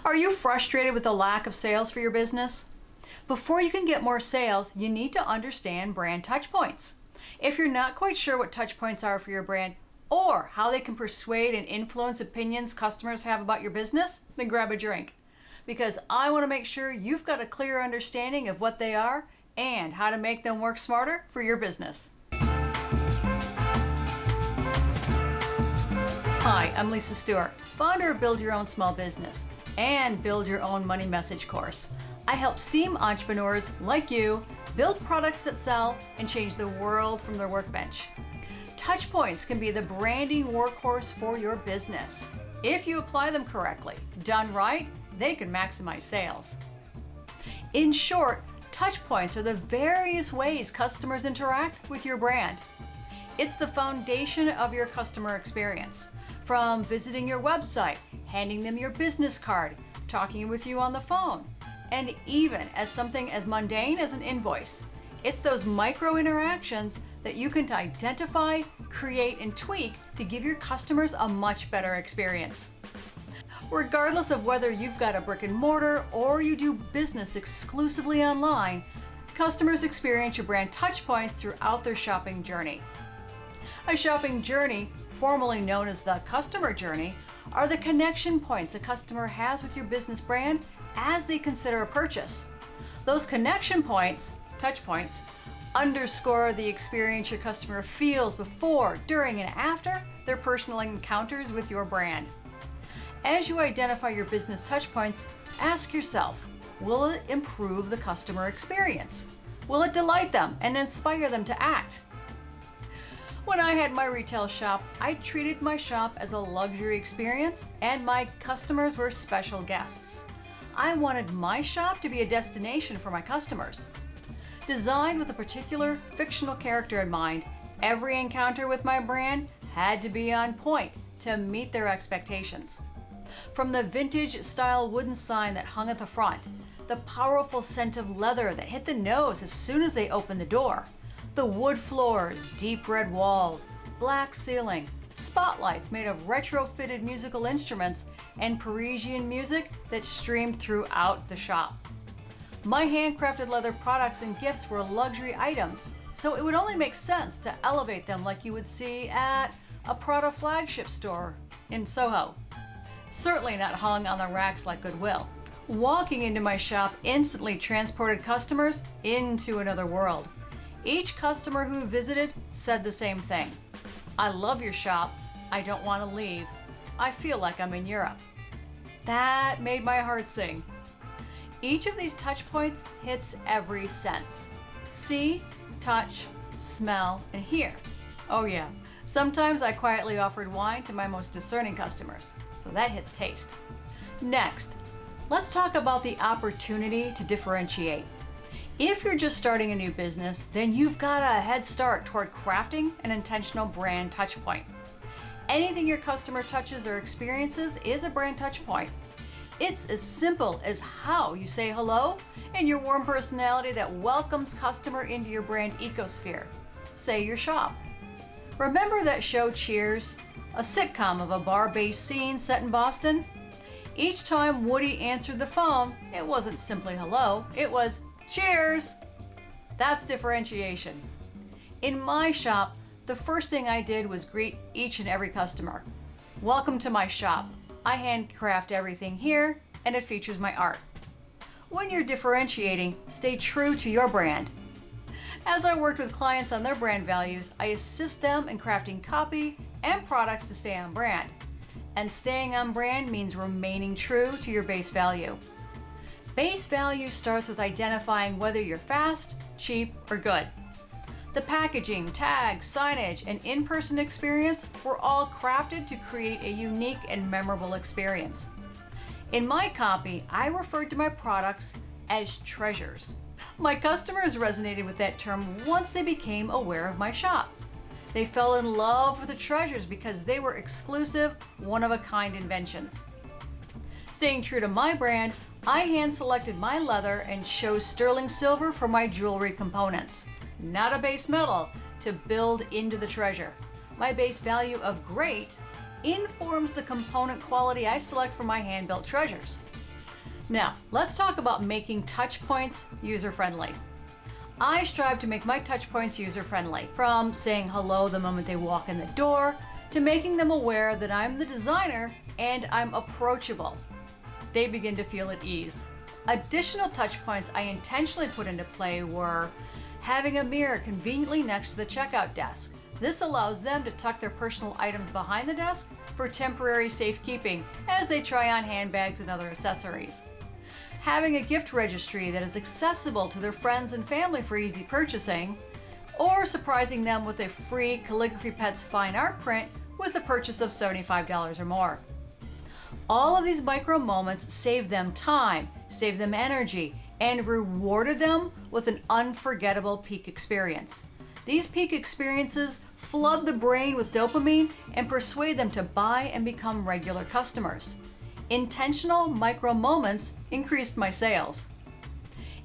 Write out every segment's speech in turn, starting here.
Are you frustrated with the lack of sales for your business? Before you can get more sales, you need to understand brand touchpoints. If you're not quite sure what touchpoints are for your brand or how they can persuade and influence opinions customers have about your business, then grab a drink. Because I want to make sure you've got a clear understanding of what they are and how to make them work smarter for your business. Hi, I'm Lisa Stewart, founder of Build Your Own Small Business and Build Your Own Money Message course. I help STEAM entrepreneurs like you build products that sell and change the world from their workbench. Touchpoints can be the branding workhorse for your business. If you apply them correctly, done right, they can maximize sales. In short, touchpoints are the various ways customers interact with your brand. It's the foundation of your customer experience. From visiting your website, handing them your business card, talking with you on the phone, and even as something as mundane as an invoice. It's those micro interactions that you can identify, create, and tweak to give your customers a much better experience. Regardless of whether you've got a brick and mortar or you do business exclusively online, customers experience your brand touchpoints throughout their shopping journey. A shopping journey, formerly known as the customer journey, are the connection points a customer has with your business brand as they consider a purchase. Those connection points, touch points, underscore the experience your customer feels before, during, and after their personal encounters with your brand. As you identify your business touch points, ask yourself, will it improve the customer experience? Will it delight them and inspire them to act? When I had my retail shop, I treated my shop as a luxury experience and my customers were special guests. I wanted my shop to be a destination for my customers. Designed with a particular fictional character in mind, every encounter with my brand had to be on point to meet their expectations. From the vintage style wooden sign that hung at the front, the powerful scent of leather that hit the nose as soon as they opened the door, the wood floors, deep red walls, black ceiling, spotlights made of retrofitted musical instruments, and Parisian music that streamed throughout the shop. My handcrafted leather products and gifts were luxury items, so it would only make sense to elevate them like you would see at a Prada flagship store in Soho. Certainly not hung on the racks like Goodwill. Walking into my shop instantly transported customers into another world. Each customer who visited said the same thing. I love your shop. I don't want to leave. I feel like I'm in Europe. That made my heart sing. Each of these touch points hits every sense. See, touch, smell, and hear. Oh yeah, sometimes I quietly offered wine to my most discerning customers, so that hits taste. Next, let's talk about the opportunity to differentiate. If you're just starting a new business, then you've got a head start toward crafting an intentional brand touchpoint. Anything your customer touches or experiences is a brand touchpoint. It's as simple as how you say hello and your warm personality that welcomes customer into your brand ecosphere. Say your shop. Remember that show Cheers, a sitcom of a bar-based scene set in Boston? Each time Woody answered the phone, it wasn't simply hello, it was cheers! That's differentiation. In my shop, the first thing I did was greet each and every customer. Welcome to my shop. I handcraft everything here, and it features my art. When you're differentiating, stay true to your brand. As I worked with clients on their brand values, I assist them in crafting copy and products to stay on brand. And staying on brand means remaining true to your base value. Base value starts with identifying whether you're fast, cheap, or good. The packaging, tags, signage, and in-person experience were all crafted to create a unique and memorable experience. In my copy, I referred to my products as treasures. My customers resonated with that term once they became aware of my shop. They fell in love with the treasures because they were exclusive, one-of-a-kind inventions. Staying true to my brand, I hand-selected my leather and chose sterling silver for my jewelry components. Not a base metal, to build into the treasure. My base value of great informs the component quality I select for my hand-built treasures. Now, let's talk about making Touchpoints user-friendly. I strive to make my Touchpoints user-friendly, from saying hello the moment they walk in the door, to making them aware that I'm the designer and I'm approachable. They begin to feel at ease. Additional Touchpoints I intentionally put into play were having a mirror conveniently next to the checkout desk. This allows them to tuck their personal items behind the desk for temporary safekeeping as they try on handbags and other accessories. Having a gift registry that is accessible to their friends and family for easy purchasing, or surprising them with a free Calligraphy Pets fine art print with a purchase of $75 or more. All of these micro moments save them time, save them energy, and rewarded them with an unforgettable peak experience. These peak experiences flood the brain with dopamine and persuade them to buy and become regular customers. Intentional micro moments increased my sales.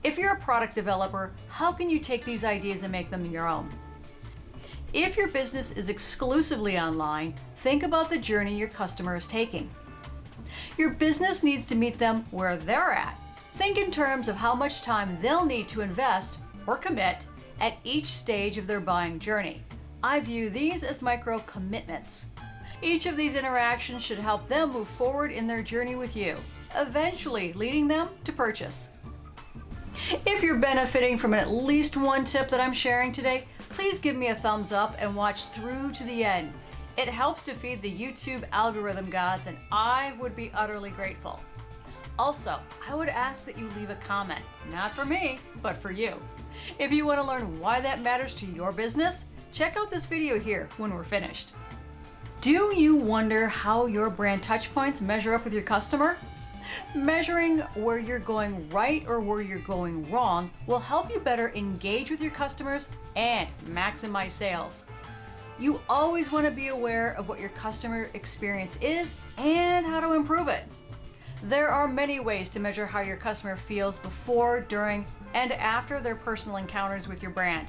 If you're a product developer, how can you take these ideas and make them your own? If your business is exclusively online, think about the journey your customer is taking. Your business needs to meet them where they're at. Think in terms of how much time they'll need to invest or commit at each stage of their buying journey. I view these as micro commitments. Each of these interactions should help them move forward in their journey with you, eventually leading them to purchase. If you're benefiting from at least one tip that I'm sharing today, please give me a thumbs up and watch through to the end. It helps to feed the YouTube algorithm gods, and I would be utterly grateful. Also, I would ask that you leave a comment, not for me, but for you. If you want to learn why that matters to your business, check out this video here when we're finished. Do you wonder how your brand touchpoints measure up with your customer? Measuring where you're going right or where you're going wrong will help you better engage with your customers and maximize sales. You always want to be aware of what your customer experience is and how to improve it. There are many ways to measure how your customer feels before, during, and after their personal encounters with your brand.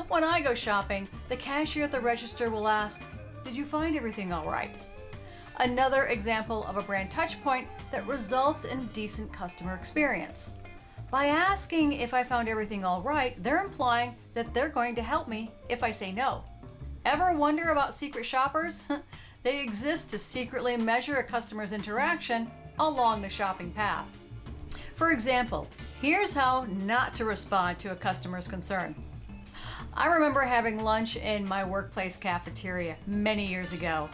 When I go shopping, the cashier at the register will ask, "Did you find everything all right?" Another example of a brand touchpoint that results in decent customer experience. By asking if I found everything all right, they're implying that they're going to help me if I say no. Ever wonder about secret shoppers? They exist to secretly measure a customer's interaction along the shopping path. For example, here's how not to respond to a customer's concern. I remember having lunch in my workplace cafeteria many years ago.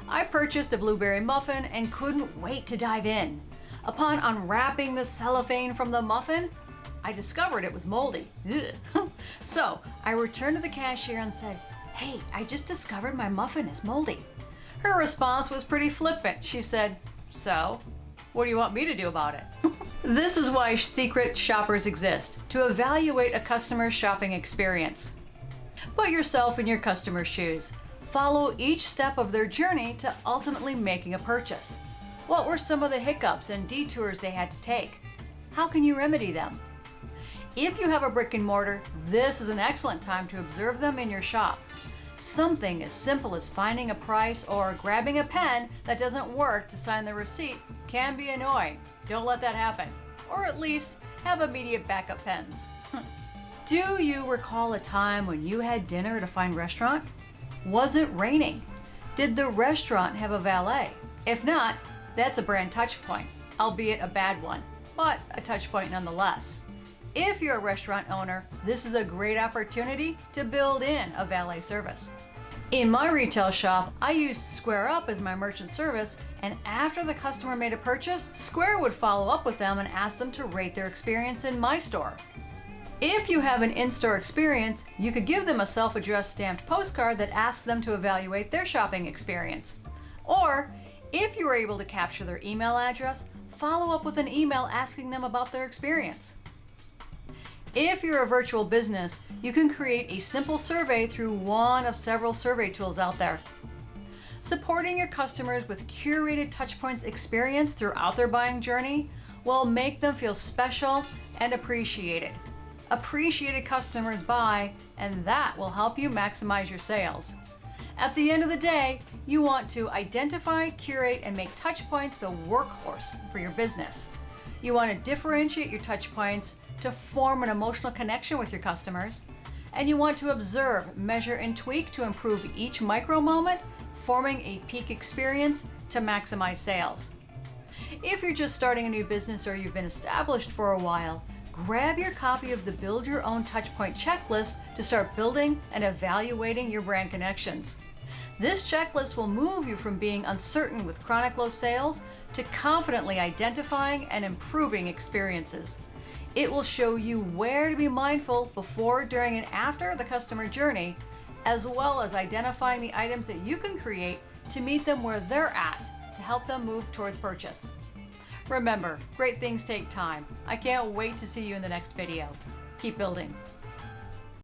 I purchased a blueberry muffin and couldn't wait to dive in. Upon unwrapping the cellophane from the muffin, I discovered it was moldy. So I returned to the cashier and said, "Hey, I just discovered my muffin is moldy." Her response was pretty flippant. She said, "So, what do you want me to do about it?" This is why secret shoppers exist, to evaluate a customer's shopping experience. Put yourself in your customer's shoes. Follow each step of their journey to ultimately making a purchase. What were some of the hiccups and detours they had to take? How can you remedy them? If you have a brick and mortar, this is an excellent time to observe them in your shop. Something as simple as finding a price or grabbing a pen that doesn't work to sign the receipt can be annoying. Don't let that happen. Or at least have immediate backup pens. Do you recall a time when you had dinner at a fine restaurant? Was it raining? Did the restaurant have a valet? If not, that's a brand touch point, albeit a bad one, but a touch point nonetheless. If you're a restaurant owner, this is a great opportunity to build in a valet service. In my retail shop, I used Square Up as my merchant service, and after the customer made a purchase, Square would follow up with them and ask them to rate their experience in my store. If you have an in-store experience, you could give them a self-addressed stamped postcard that asks them to evaluate their shopping experience. Or, if you were able to capture their email address, follow up with an email asking them about their experience. If you're a virtual business, you can create a simple survey through one of several survey tools out there. Supporting your customers with curated touchpoints experience throughout their buying journey will make them feel special and appreciated. Appreciated customers buy, and that will help you maximize your sales. At the end of the day, you want to identify, curate, and make touchpoints the workhorse for your business. You want to differentiate your touch points to form an emotional connection with your customers. And you want to observe, measure, and tweak to improve each micro moment, forming a peak experience to maximize sales. If you're just starting a new business or you've been established for a while, grab your copy of the Build Your Own Touchpoint checklist to start building and evaluating your brand connections. This checklist will move you from being uncertain with chronic low sales to confidently identifying and improving experiences. It will show you where to be mindful before, during, and after the customer journey, as well as identifying the items that you can create to meet them where they're at to help them move towards purchase. Remember, great things take time. I can't wait to see you in the next video. Keep building.